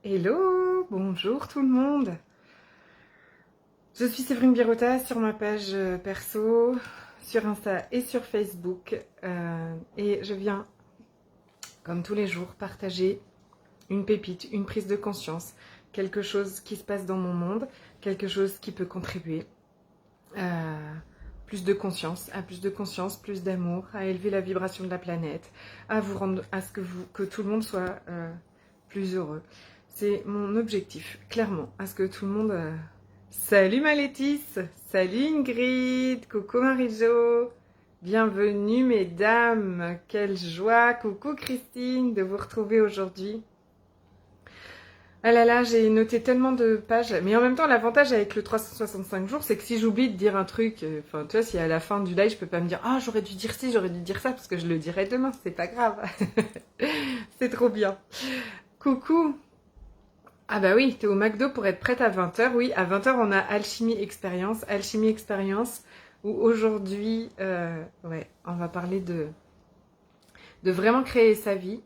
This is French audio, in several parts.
Hello, bonjour tout le monde. Je suis Séverine Birota sur ma page perso, sur Insta et sur Facebook. Et je viens, comme tous les jours, partager une pépite, une prise de conscience, quelque chose qui se passe dans mon monde, quelque chose qui peut contribuer à plus de conscience, plus d'amour, à élever la vibration de la planète, à vous rendre, à ce que tout le monde soit plus heureux. C'est mon objectif, clairement, à ce que tout le monde... Salut ma Létice, salut Ingrid, coucou Marie-Jo, bienvenue mesdames, quelle joie, coucou Christine de vous retrouver aujourd'hui. Ah là là, j'ai noté tellement de pages, mais en même temps l'avantage avec le 365 jours, c'est que si j'oublie de dire un truc, enfin tu vois, si à la fin du live je peux pas me dire « Ah j'aurais dû dire ci, j'aurais dû dire ça », parce que je le dirai demain, c'est pas grave, c'est trop bien. Coucou. Ah bah oui, t'es au McDo pour être prête à 20h. Oui, à 20h, on a Alchimie Expérience. Alchimie Expérience, où aujourd'hui, on va parler de vraiment créer sa vie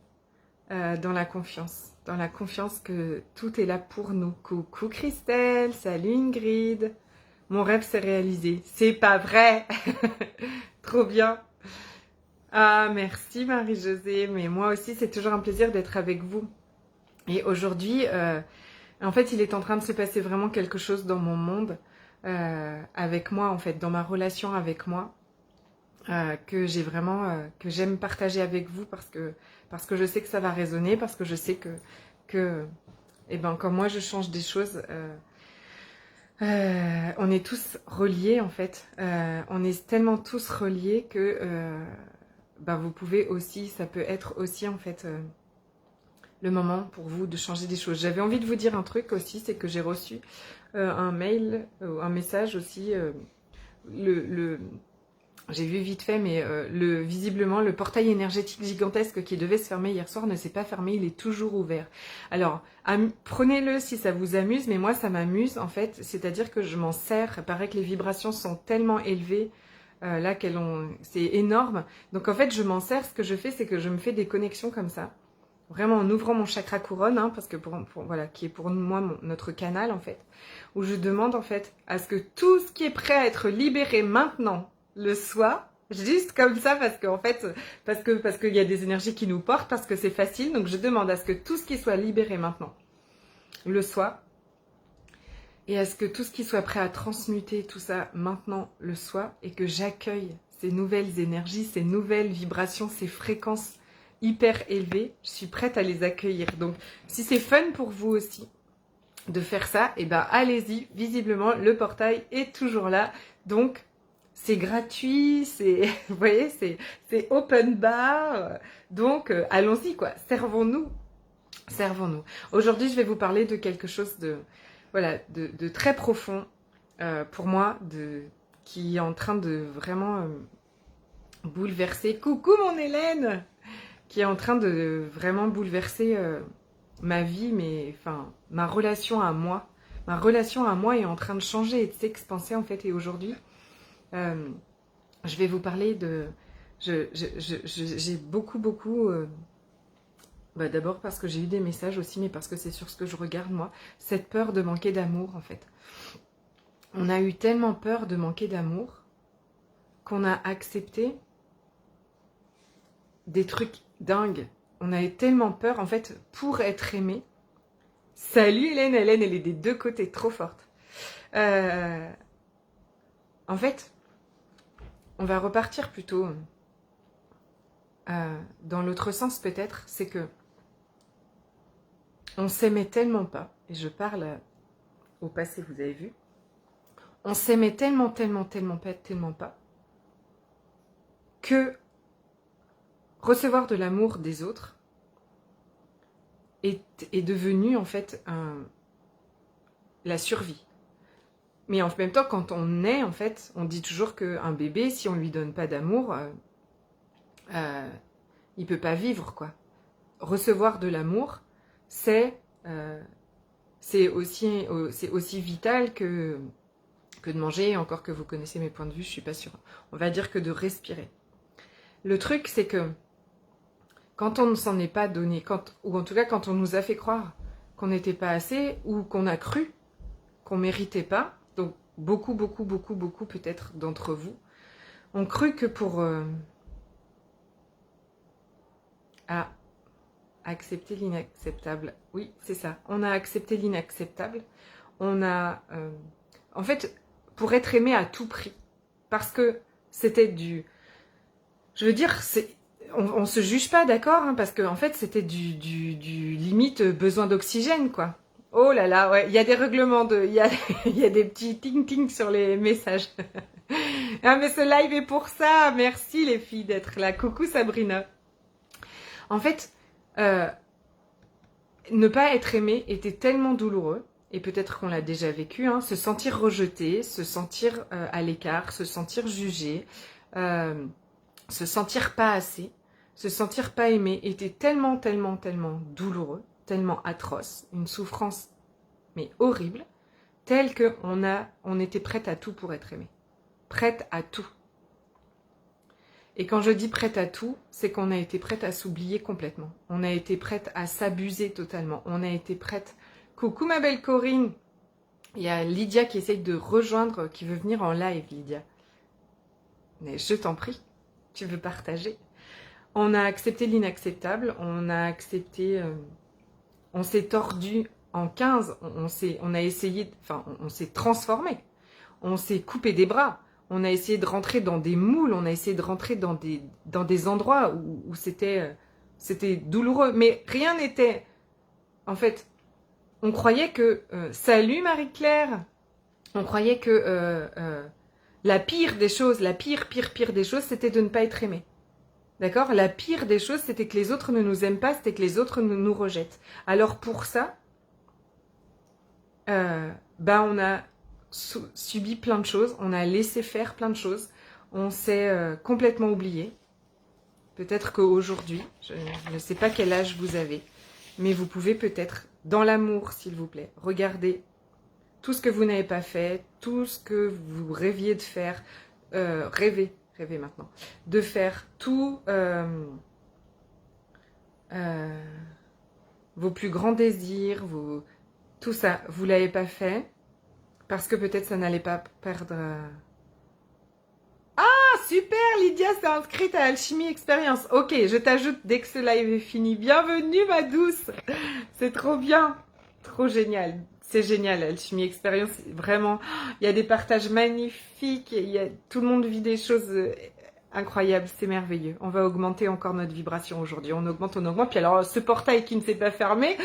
dans la confiance. Dans la confiance que tout est là pour nous. Coucou Christelle, salut Ingrid. Mon rêve s'est réalisé. C'est pas vrai. Trop bien. Ah, merci Marie-Josée. Mais moi aussi, c'est toujours un plaisir d'être avec vous. Et aujourd'hui, en fait, il est en train de se passer vraiment quelque chose dans mon monde, avec moi, en fait, dans ma relation avec moi, que j'ai vraiment, que j'aime partager avec vous parce que je sais que ça va résonner, parce que je sais que quand moi je change des choses, on est tous reliés en fait. On est tellement tous reliés que vous pouvez aussi, ça peut être aussi en fait le moment pour vous de changer des choses. J'avais envie de vous dire un truc aussi, c'est que j'ai reçu un mail, un message aussi, j'ai vu vite fait, mais visiblement le portail énergétique gigantesque qui devait se fermer hier soir ne s'est pas fermé, il est toujours ouvert. Alors, prenez-le si ça vous amuse, mais moi ça m'amuse en fait, c'est-à-dire que je m'en sers, il paraît que les vibrations sont tellement élevées, là c'est énorme, donc en fait je m'en sers, ce que je fais c'est que je me fais des connexions comme ça, vraiment en ouvrant mon chakra couronne, hein, parce que voilà, qui est pour moi notre canal en fait, où je demande en fait à ce que tout ce qui est prêt à être libéré maintenant le soit, juste comme ça parce qu'en fait, parce qu'il y a des énergies qui nous portent, parce que c'est facile, donc je demande à ce que tout ce qui soit libéré maintenant le soit, et à ce que tout ce qui soit prêt à transmuter tout ça maintenant le soit, et que j'accueille ces nouvelles énergies, ces nouvelles vibrations, ces fréquences hyper élevées, je suis prête à les accueillir. Donc si c'est fun pour vous aussi de faire ça, et allez-y, visiblement le portail est toujours là, donc c'est gratuit, c'est vous voyez, c'est open bar, donc allons-y quoi, servons-nous. Aujourd'hui, je vais vous parler de quelque chose de très profond pour moi, qui est en train de vraiment bouleverser. Coucou mon Hélène, qui est en train de vraiment bouleverser ma vie, mais enfin ma relation à moi. Ma relation à moi est en train de changer et de s'expanser en fait. Et aujourd'hui, je vais vous parler de... J'ai beaucoup... d'abord parce que j'ai eu des messages aussi, mais parce que c'est sur ce que je regarde moi. Cette peur de manquer d'amour en fait. On a eu tellement peur de manquer d'amour qu'on a accepté des trucs dingues. On a eu tellement peur en fait pour être aimé. Salut Hélène, elle est des deux côtés, trop forte. En fait, on va repartir plutôt dans l'autre sens peut-être, c'est que on s'aimait tellement pas, et je parle au passé, vous avez vu, on s'aimait tellement pas, que recevoir de l'amour des autres est devenu en fait la survie. Mais en même temps, quand on naît, en fait, on dit toujours qu'un bébé, si on lui donne pas d'amour, il peut pas vivre, quoi. Recevoir de l'amour, c'est aussi vital que de manger, encore que vous connaissez mes points de vue, je suis pas sûre. On va dire que de respirer. Le truc, c'est que quand on ne s'en est pas donné, ou en tout cas quand on nous a fait croire qu'on n'était pas assez ou qu'on a cru qu'on méritait pas. Donc beaucoup peut-être d'entre vous ont cru que pour accepter l'inacceptable. Oui, c'est ça. On a accepté l'inacceptable. On a... en fait, pour être aimé à tout prix. Parce que c'était du... Je veux dire, on se juge pas, d'accord, hein, parce qu'en fait, c'était du limite besoin d'oxygène, quoi. Oh là là, ouais, il y a des règlements de... Il y a, il y a des petits ting-ting sur les messages. Ah, mais ce live est pour ça. Merci les filles d'être là. Coucou Sabrina. En fait, ne pas être aimé était tellement douloureux, et peut-être qu'on l'a déjà vécu, hein, se sentir rejeté, se sentir à l'écart, se sentir jugé, se sentir pas assez, se sentir pas aimé, était tellement douloureux, tellement atroce, une souffrance mais horrible, telle qu'on était prête à tout pour être aimé. Prête à tout. Et quand je dis prête à tout, c'est qu'on a été prête à s'oublier complètement. On a été prête à s'abuser totalement. On a été prête... Coucou ma belle Corinne. Il y a Lydia qui essaye de rejoindre, qui veut venir en live, Lydia. Mais je t'en prie, tu veux partager. On a accepté l'inacceptable, on a accepté... on s'est tordu en 15, on a essayé... Enfin, on s'est transformé. On s'est coupé des bras. On a essayé de rentrer dans des moules, on a essayé de rentrer dans des endroits où c'était douloureux. Mais rien n'était... En fait, on croyait que... salut Marie-Claire. On croyait que la pire des choses, la pire des choses, c'était de ne pas être aimé. D'accord? La pire des choses, c'était que les autres ne nous aiment pas, c'était que les autres nous rejettent. Alors pour ça, on a... subi plein de choses, on a laissé faire plein de choses, on s'est complètement oublié. Peut-être qu'aujourd'hui, je ne sais pas quel âge vous avez, mais vous pouvez peut-être, dans l'amour s'il vous plaît, regarder tout ce que vous n'avez pas fait, tout ce que vous rêviez de faire, rêvez maintenant, de faire tout vos plus grands désirs, tout ça, vous ne l'avez pas fait. Parce que peut-être ça n'allait pas perdre... Ah, super, Lydia s'est inscrite à Alchimie Expérience. Ok, je t'ajoute dès que ce live est fini. Bienvenue, ma douce. C'est trop bien. Trop génial. C'est génial, Alchimie Expérience. Vraiment, il y a des partages magnifiques. Tout le monde vit des choses incroyables. C'est merveilleux. On va augmenter encore notre vibration aujourd'hui. On augmente. Puis alors, ce portail qui ne s'est pas fermé,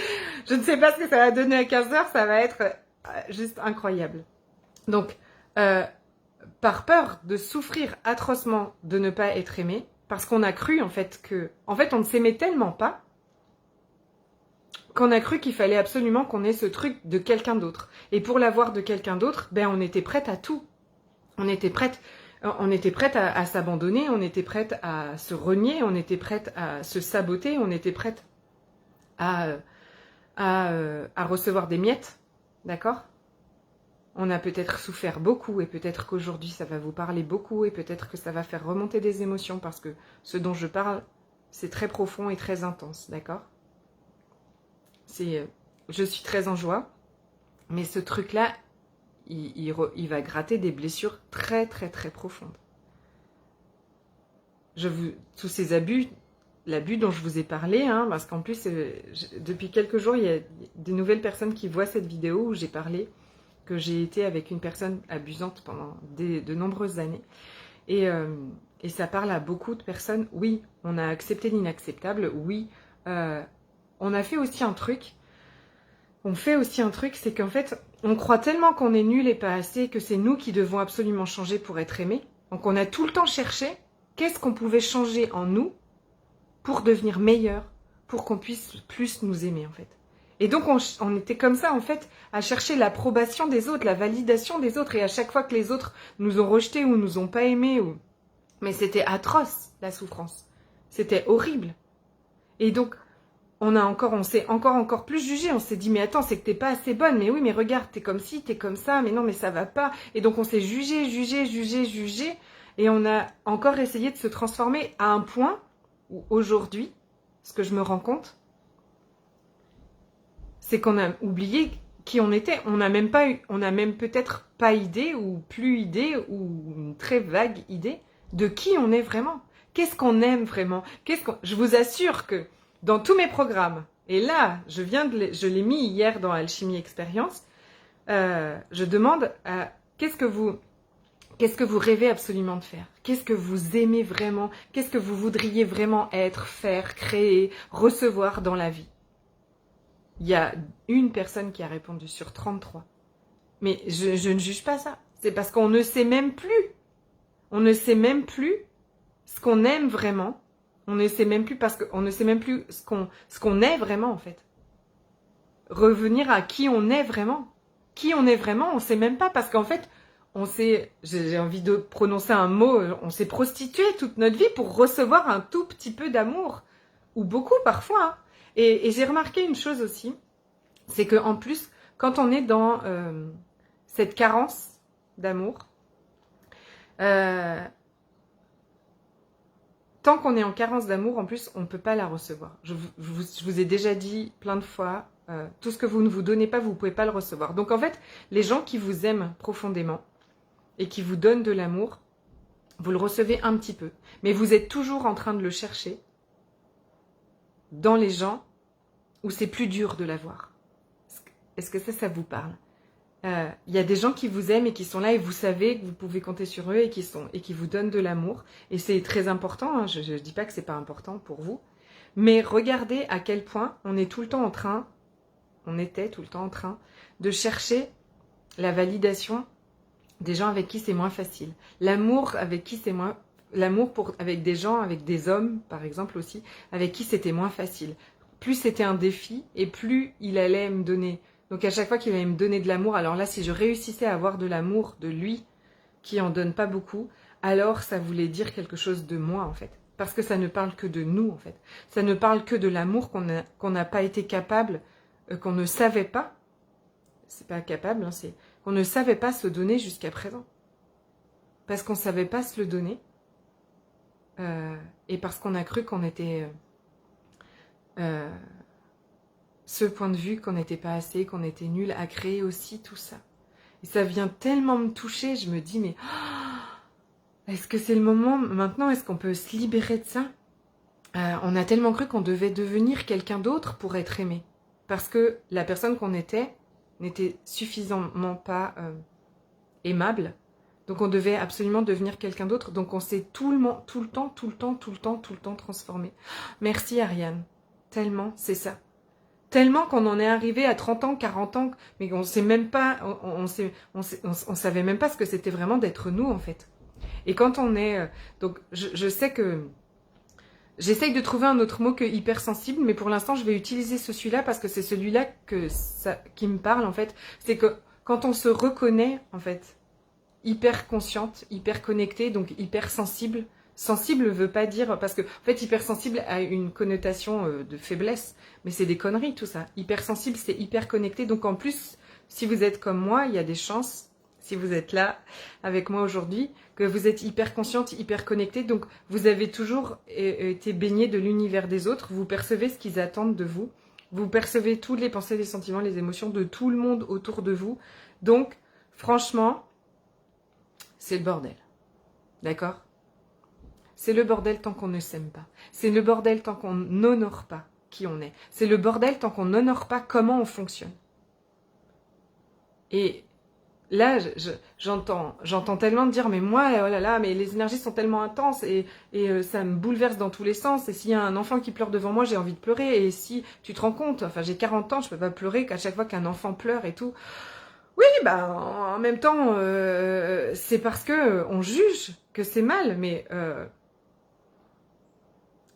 je ne sais pas ce que ça va donner à 15h. Ça va être... juste incroyable. Donc, par peur de souffrir atrocement de ne pas être aimé, parce qu'on a cru en fait on ne s'aimait tellement pas, qu'on a cru qu'il fallait absolument qu'on ait ce truc de quelqu'un d'autre. Et pour l'avoir de quelqu'un d'autre, on était prête à tout. On était prête à s'abandonner, on était prête à se renier, on était prête à se saboter, on était prête à recevoir des miettes. D'accord? On a peut-être souffert beaucoup et peut-être qu'aujourd'hui ça va vous parler beaucoup et peut-être que ça va faire remonter des émotions parce que ce dont je parle, c'est très profond et très intense, d'accord? Je suis très en joie, mais ce truc-là, il va gratter des blessures très profondes. Tous ces abus, l'abus dont je vous ai parlé, hein, parce qu'en plus, depuis quelques jours, il y a des nouvelles personnes qui voient cette vidéo où j'ai parlé que j'ai été avec une personne abusante pendant de nombreuses années. Et ça parle à beaucoup de personnes. Oui, on a accepté l'inacceptable. Oui, on a fait aussi un truc. On fait aussi un truc, c'est qu'en fait, on croit tellement qu'on est nul et pas assez, que c'est nous qui devons absolument changer pour être aimés. Donc on a tout le temps cherché qu'est-ce qu'on pouvait changer en nous pour devenir meilleur, pour qu'on puisse plus nous aimer en fait. Et donc on était comme ça en fait, à chercher l'approbation des autres, la validation des autres, et à chaque fois que les autres nous ont rejetés ou nous ont pas aimés, mais c'était atroce la souffrance, c'était horrible. Et donc on s'est encore plus jugé, on s'est dit mais attends, c'est que t'es pas assez bonne, mais oui mais regarde, t'es comme ci, t'es comme ça, mais non mais ça va pas. Et donc on s'est jugé, et on a encore essayé de se transformer à un point où aujourd'hui, ce que je me rends compte, c'est qu'on a oublié qui on était. On n'a même peut-être pas idée ou plus idée ou une très vague idée de qui on est vraiment. Qu'est-ce qu'on aime vraiment? Je vous assure que dans tous mes programmes, et là, je l'ai mis hier dans Alchimie Expérience, je demande qu'est-ce que vous rêvez absolument de faire? Qu'est-ce que vous aimez vraiment? Qu'est-ce que vous voudriez vraiment être, faire, créer, recevoir dans la vie? Il y a une personne qui a répondu sur 33. Mais je ne juge pas ça. C'est parce qu'on ne sait même plus. On ne sait même plus ce qu'on aime vraiment. On ne sait même plus parce qu'on ne sait même plus ce qu'on est vraiment en fait. Revenir à qui on est vraiment. Qui on est vraiment, on ne sait même pas parce qu'en fait, j'ai envie de prononcer un mot, on s'est prostitué toute notre vie pour recevoir un tout petit peu d'amour. Ou beaucoup parfois. Hein. Et j'ai remarqué une chose aussi, c'est qu'en plus, quand on est dans cette carence d'amour, tant qu'on est en carence d'amour, en plus, on ne peut pas la recevoir. Je vous ai déjà dit plein de fois, tout ce que vous ne vous donnez pas, vous ne pouvez pas le recevoir. Donc en fait, les gens qui vous aiment profondément et qui vous donnent de l'amour, vous le recevez un petit peu. Mais vous êtes toujours en train de le chercher dans les gens où c'est plus dur de l'avoir. Est-ce que ça vous parle? Il y a des gens qui vous aiment et qui sont là et vous savez que vous pouvez compter sur eux et qui vous donnent de l'amour. Et c'est très important, hein, je ne dis pas que c'est pas important pour vous. Mais regardez à quel point on était tout le temps en train de chercher la validation des gens avec qui c'est moins facile. L'amour avec qui c'est moins... avec des gens, avec des hommes par exemple aussi, avec qui c'était moins facile. Plus c'était un défi et plus il allait me donner. Donc à chaque fois qu'il allait me donner de l'amour, alors là si je réussissais à avoir de l'amour de lui, qui en donne pas beaucoup, alors ça voulait dire quelque chose de moi en fait. Parce que ça ne parle que de nous en fait. Ça ne parle que de l'amour qu'on n'a pas été capable, qu'on ne savait pas. C'est pas capable, hein, c'est qu'on ne savait pas se donner jusqu'à présent. Parce qu'on ne savait pas se le donner. Et parce qu'on a cru qu'on était... ce point de vue qu'on n'était pas assez, qu'on était nul, a créé aussi tout ça. Et ça vient tellement me toucher, je me dis, mais est-ce que c'est le moment maintenant? Est-ce qu'on peut se libérer de ça? On a tellement cru qu'on devait devenir quelqu'un d'autre pour être aimé. Parce que la personne qu'on était n'était suffisamment pas aimable. Donc on devait absolument devenir quelqu'un d'autre. Donc on s'est tout le temps transformé. Merci Ariane. Tellement, c'est ça. Tellement qu'on en est arrivé à 30 ans, 40 ans, mais on sait même pas, on savait même pas ce que c'était vraiment d'être nous en fait. Et quand on est, donc je sais que j'essaye de trouver un autre mot que hypersensible, mais pour l'instant je vais utiliser celui-là parce que c'est celui-là qui me parle en fait. C'est que quand on se reconnaît en fait, hyper consciente, hyper connectée, donc hyper sensible. Sensible veut pas dire... Parce que, en fait, hypersensible a une connotation de faiblesse. Mais c'est des conneries, tout ça. Hypersensible, c'est hyper connecté. Donc, en plus, si vous êtes comme moi, il y a des chances, si vous êtes là avec moi aujourd'hui, que vous êtes hyper consciente, hyper connectée. Donc, vous avez toujours été baigné de l'univers des autres. Vous percevez ce qu'ils attendent de vous. Vous percevez toutes les pensées, les sentiments, les émotions de tout le monde autour de vous. Donc, franchement... c'est le bordel. D'accord? C'est le bordel tant qu'on ne s'aime pas. C'est le bordel tant qu'on n'honore pas qui on est. C'est le bordel tant qu'on n'honore pas comment on fonctionne. Et là, j'entends tellement dire, mais moi, oh là là, mais les énergies sont tellement intenses et ça me bouleverse dans tous les sens. Et s'il y a un enfant qui pleure devant moi, j'ai envie de pleurer. Et si tu te rends compte, enfin j'ai 40 ans, je peux pas pleurer qu'à chaque fois qu'un enfant pleure et tout. Oui, bah en même temps, c'est parce que on juge que c'est mal, mais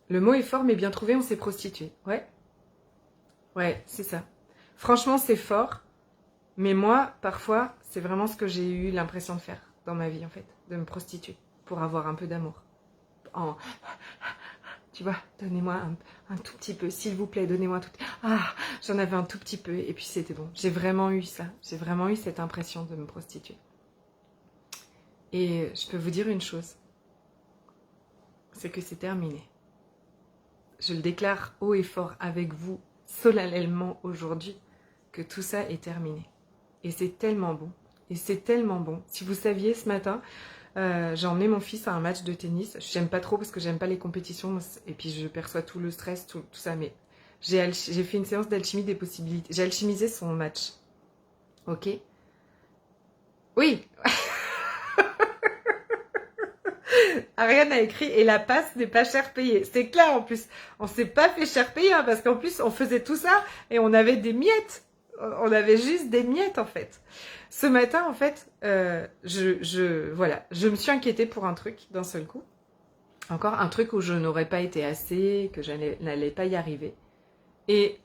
le mot est fort, mais bien trouvé, on s'est prostitué. Ouais, c'est ça. Franchement, c'est fort, mais moi, parfois, c'est vraiment ce que j'ai eu l'impression de faire dans ma vie, en fait, de me prostituer pour avoir un peu d'amour. Tu vois, donnez-moi un tout petit peu, s'il vous plaît, donnez-moi un tout petit peu. Ah, j'en avais un tout petit peu, et puis c'était bon. J'ai vraiment eu ça, j'ai vraiment eu cette impression de me prostituer. Et je peux vous dire une chose, c'est que c'est terminé. Je le déclare haut et fort avec vous, solennellement aujourd'hui. que tout ça est terminé. Et c'est tellement bon. Et c'est tellement bon. Si vous saviez, ce matin, j'ai emmené mon fils à un match de tennis. J'aime pas trop parce que j'aime pas les compétitions. Et puis je perçois tout le stress, tout ça. Mais j'ai fait une séance d'alchimie des possibilités. J'ai alchimisé son match. Ok? Oui. Ariane a écrit et la passe n'est pas cher payée. C'est clair en plus. On s'est pas fait cher payer parce qu'en plus on faisait tout ça et on avait des miettes. On avait juste des miettes en fait. Ce matin en fait, voilà, je me suis inquiétée pour un truc d'un seul coup. Encore un truc où je n'aurais pas été assez, que je n'allais pas y arriver. Et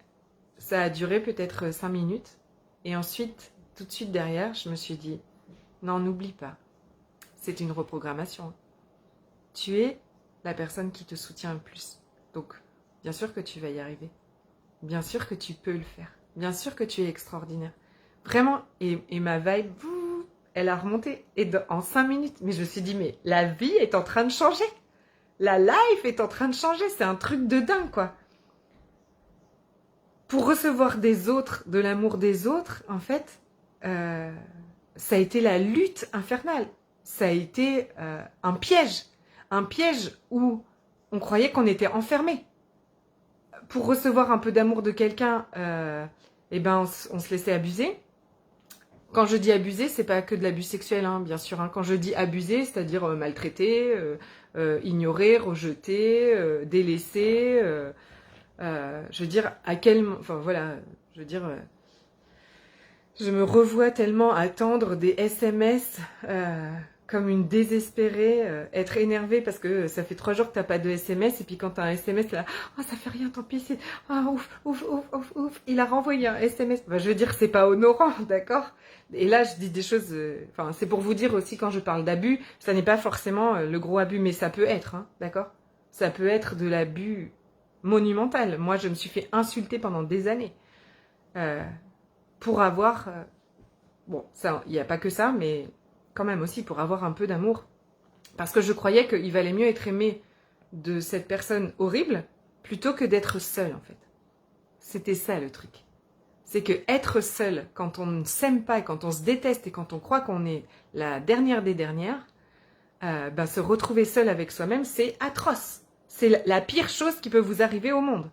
ça a duré peut-être 5 minutes. Et ensuite, tout de suite derrière, je me suis dit, non, n'oublie pas. C'est une reprogrammation. Tu es la personne qui te soutient le plus. Donc, bien sûr que tu vas y arriver. Bien sûr que tu peux le faire. Bien sûr que tu es extraordinaire. Vraiment, et ma vibe, elle a remonté. Et en 5 minutes, mais je me suis dit, mais la vie est en train de changer. La life est en train de changer. C'est un truc de dingue, quoi. Pour recevoir des autres, de l'amour des autres, en fait, ça a été la lutte infernale. Ça a été un piège. Un piège où on croyait qu'on était enfermé. Pour recevoir un peu d'amour de quelqu'un, eh ben, on se laissait abuser. Quand je dis abuser, c'est pas que de l'abus sexuel, hein, bien sûr. Hein. Quand je dis abuser, c'est-à-dire maltraiter, ignorer, rejeter, délaisser. Je veux dire, enfin voilà, je veux dire, je me revois tellement attendre des SMS comme une désespérée, être énervée parce que ça fait 3 jours que t'as pas de SMS et puis quand t'as un SMS là, oh ça fait rien, tant pis, c'est ouf, il a renvoyé un SMS. Bah, je veux dire, c'est pas honorant, d'accord? Et là, je dis des choses, enfin, c'est pour vous dire aussi quand je parle d'abus, ça n'est pas forcément le gros abus, mais ça peut être, hein, d'accord? Ça peut être de l'abus monumental. Moi, je me suis fait insulter pendant des années pour avoir... bon, ça, il n'y a pas que ça, mais quand même aussi pour avoir un peu d'amour. Parce que je croyais qu'il valait mieux être aimé de cette personne horrible plutôt que d'être seul, en fait. C'était ça, le truc. C'est que être seul, quand on ne s'aime pas, quand on se déteste et quand on croit qu'on est la dernière des dernières, ben, se retrouver seul avec soi-même, c'est atroce. C'est la pire chose qui peut vous arriver au monde.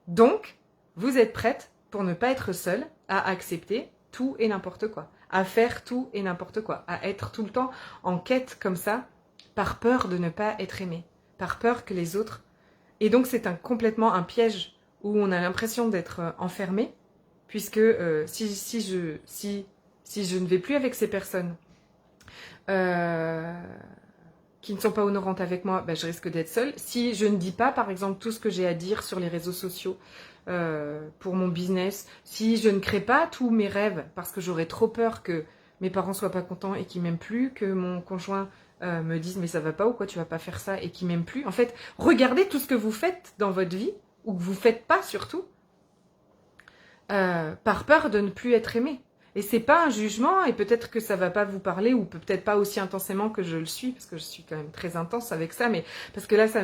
Donc, vous êtes prête, pour ne pas être seule, à accepter tout et n'importe quoi. À faire tout et n'importe quoi. À être tout le temps en quête comme ça, par peur de ne pas être aimé. Par peur que les autres... Et donc, c'est complètement un piège où on a l'impression d'être enfermé, puisque si je ne vais plus avec ces personnes... qui ne sont pas honorantes avec moi, ben, je risque d'être seule. Si je ne dis pas, par exemple, tout ce que j'ai à dire sur les réseaux sociaux pour mon business, si je ne crée pas tous mes rêves parce que j'aurais trop peur que mes parents soient pas contents et qu'ils m'aiment plus, que mon conjoint me dise mais ça va pas ou quoi, tu vas pas faire ça et qu'ils m'aiment plus. En fait, regardez tout ce que vous faites dans votre vie, ou que vous faites pas surtout, par peur de ne plus être aimé. Et c'est pas un jugement, et peut-être que ça va pas vous parler, ou peut-être pas aussi intensément que je le suis, parce que je suis quand même très intense avec ça, mais parce que là, ça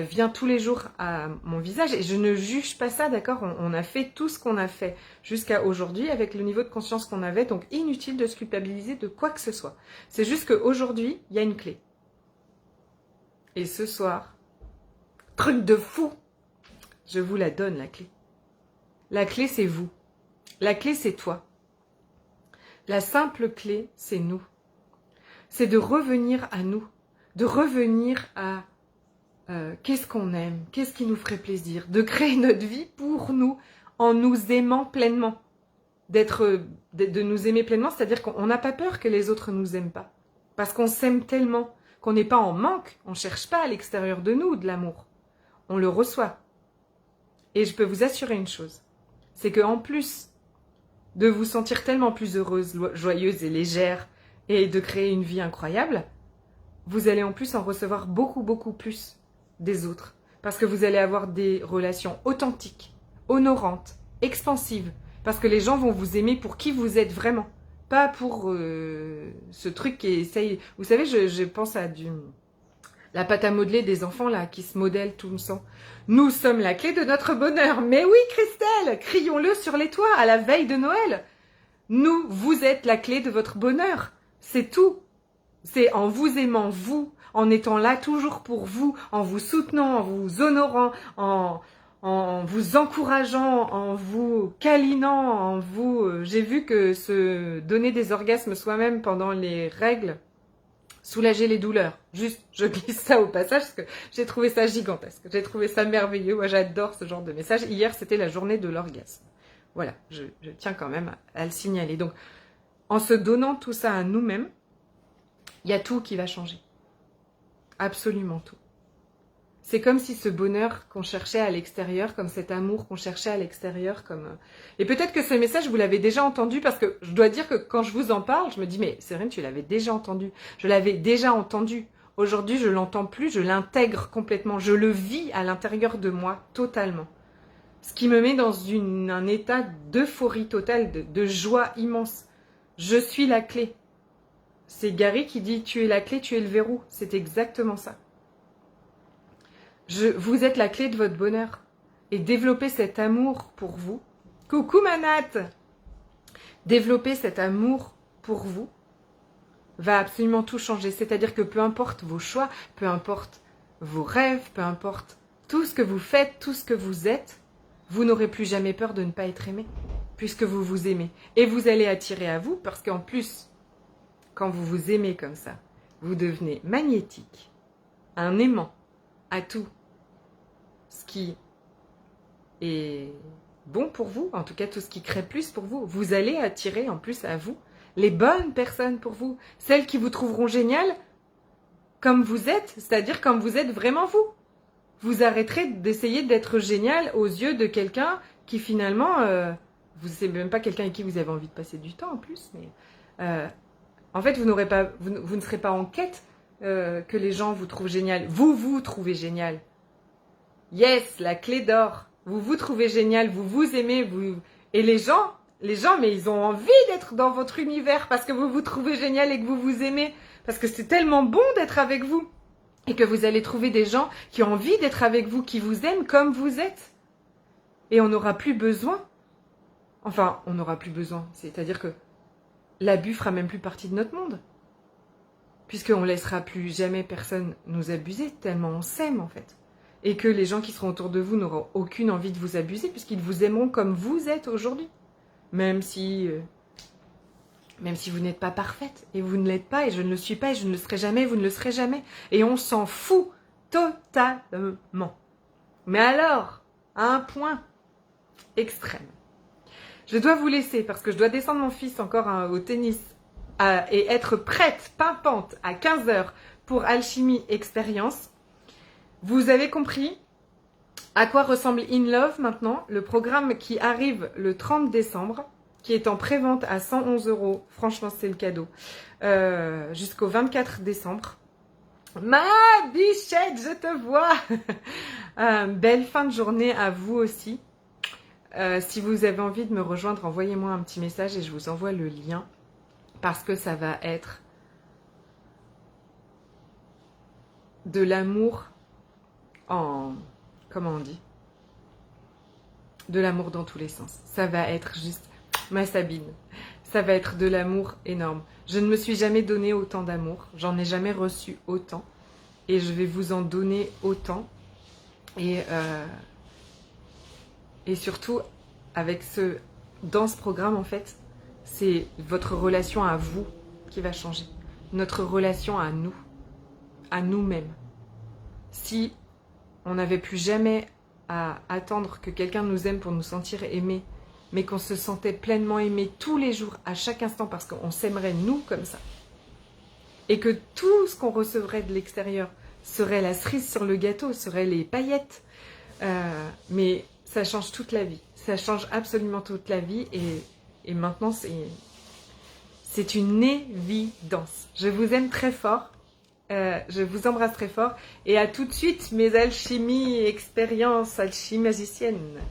vient tous les jours à mon visage, et je ne juge pas ça, d'accord? On a fait tout ce qu'on a fait jusqu'à aujourd'hui avec le niveau de conscience qu'on avait, donc inutile de se culpabiliser de quoi que ce soit. C'est juste qu'aujourd'hui, il y a une clé. Et ce soir, truc de fou, je vous la donne, la clé. La clé, c'est vous. La clé, c'est toi. La simple clé, c'est nous. C'est de revenir à nous. De revenir à qu'est-ce qu'on aime, qu'est-ce qui nous ferait plaisir. De créer notre vie pour nous, en nous aimant pleinement. De nous aimer pleinement, c'est-à-dire qu'on n'a pas peur que les autres nous aiment pas. Parce qu'on s'aime tellement qu'on n'est pas en manque. On ne cherche pas à l'extérieur de nous de l'amour. On le reçoit. Et je peux vous assurer une chose. C'est qu'en plus de vous sentir tellement plus heureuse, joyeuse et légère et de créer une vie incroyable, vous allez en plus en recevoir beaucoup, beaucoup plus des autres. Parce que vous allez avoir des relations authentiques, honorantes, expansives. Parce que les gens vont vous aimer pour qui vous êtes vraiment. Pas pour ce truc qui essaye... Vous savez, je pense à La pâte à modeler des enfants là, qui se modèlent tout le temps. Nous sommes la clé de notre bonheur. Mais oui, Christelle, crions-le sur les toits à la veille de Noël. Nous, vous êtes la clé de votre bonheur. C'est tout. C'est en vous aimant, vous, en étant là toujours pour vous, en vous soutenant, en vous honorant, en vous encourageant, en vous câlinant, en vous... J'ai vu que se donner des orgasmes soi-même pendant les règles, soulager les douleurs. Juste, je glisse ça au passage parce que j'ai trouvé ça gigantesque. J'ai trouvé ça merveilleux. Moi, j'adore ce genre de message. Hier, c'était la journée de l'orgasme. Voilà, je tiens quand même à le signaler. Donc, en se donnant tout ça à nous-mêmes, il y a tout qui va changer. Absolument tout. C'est comme si ce bonheur qu'on cherchait à l'extérieur, comme cet amour qu'on cherchait à l'extérieur, comme... Et peut-être que ce message, vous l'avez déjà entendu, parce que je dois dire que quand je vous en parle, je me dis, mais Séverine, tu l'avais déjà entendu. Je l'avais déjà entendu. Aujourd'hui, je l'entends plus, je l'intègre complètement. Je le vis à l'intérieur de moi, totalement. Ce qui me met dans un état d'euphorie totale, de joie immense. Je suis la clé. C'est Gary qui dit « Tu es la clé, tu es le verrou ». C'est exactement ça. Vous êtes la clé de votre bonheur. Et développer cet amour pour vous. Coucou Manat. Développer cet amour pour vous va absolument tout changer. C'est-à-dire que peu importe vos choix, peu importe vos rêves, peu importe tout ce que vous faites, tout ce que vous êtes, vous n'aurez plus jamais peur de ne pas être aimé. Puisque vous vous aimez. Et vous allez attirer à vous parce qu'en plus... Quand vous vous aimez comme ça, vous devenez magnétique, un aimant à tout ce qui est bon pour vous, en tout cas tout ce qui crée plus pour vous. Vous allez attirer en plus à vous les bonnes personnes pour vous, celles qui vous trouveront génial comme vous êtes, c'est-à-dire comme vous êtes vraiment vous. Vous arrêterez d'essayer d'être génial aux yeux de quelqu'un qui finalement, vous ne savez même pas quelqu'un avec qui vous avez envie de passer du temps en plus, mais... En fait, vous ne serez pas en quête que les gens vous trouvent génial. Vous vous trouvez génial. Yes, la clé d'or. Vous vous trouvez génial, vous vous aimez. Et les gens, mais ils ont envie d'être dans votre univers parce que vous vous trouvez génial et que vous vous aimez. Parce que c'est tellement bon d'être avec vous. Et que vous allez trouver des gens qui ont envie d'être avec vous, qui vous aiment comme vous êtes. Et on n'aura plus besoin. Enfin, on n'aura plus besoin. C'est-à-dire que l'abus fera même plus partie de notre monde. Puisqu'on ne laissera plus jamais personne nous abuser, tellement on s'aime en fait. Et que les gens qui seront autour de vous n'auront aucune envie de vous abuser, puisqu'ils vous aimeront comme vous êtes aujourd'hui. Même si vous n'êtes pas parfaite, et vous ne l'êtes pas, et je ne le suis pas, et je ne le serai jamais, vous ne le serez jamais. Et on s'en fout totalement. Mais alors, à un point extrême. Je dois vous laisser parce que je dois descendre mon fils encore au tennis et être prête, pimpante, à 15h pour Alchimie Expérience. Vous avez compris à quoi ressemble In Love maintenant, le programme qui arrive le 30 décembre, qui est en prévente à 111 €. Franchement, c'est le cadeau. Jusqu'au 24 décembre. Ma bichette, je te vois. Belle fin de journée à vous aussi. Si vous avez envie de me rejoindre, envoyez-moi un petit message et je vous envoie le lien parce que ça va être de l'amour en... Comment on dit? De l'amour dans tous les sens. Ça va être juste ma Sabine. Ça va être de l'amour énorme. Je ne me suis jamais donné autant d'amour. J'en ai jamais reçu autant. Et je vais vous en donner autant. Et surtout, dans ce programme, en fait, c'est votre relation à vous qui va changer. Notre relation à nous, à nous-mêmes. Si on n'avait plus jamais à attendre que quelqu'un nous aime pour nous sentir aimés, mais qu'on se sentait pleinement aimé tous les jours, à chaque instant, parce qu'on s'aimerait nous comme ça, et que tout ce qu'on recevrait de l'extérieur serait la cerise sur le gâteau, serait les paillettes, mais ça change toute la vie. Ça change absolument toute la vie et maintenant c'est une évidence. Je vous aime très fort, je vous embrasse très fort et à tout de suite mes alchimies expériences, alchimie magicienne.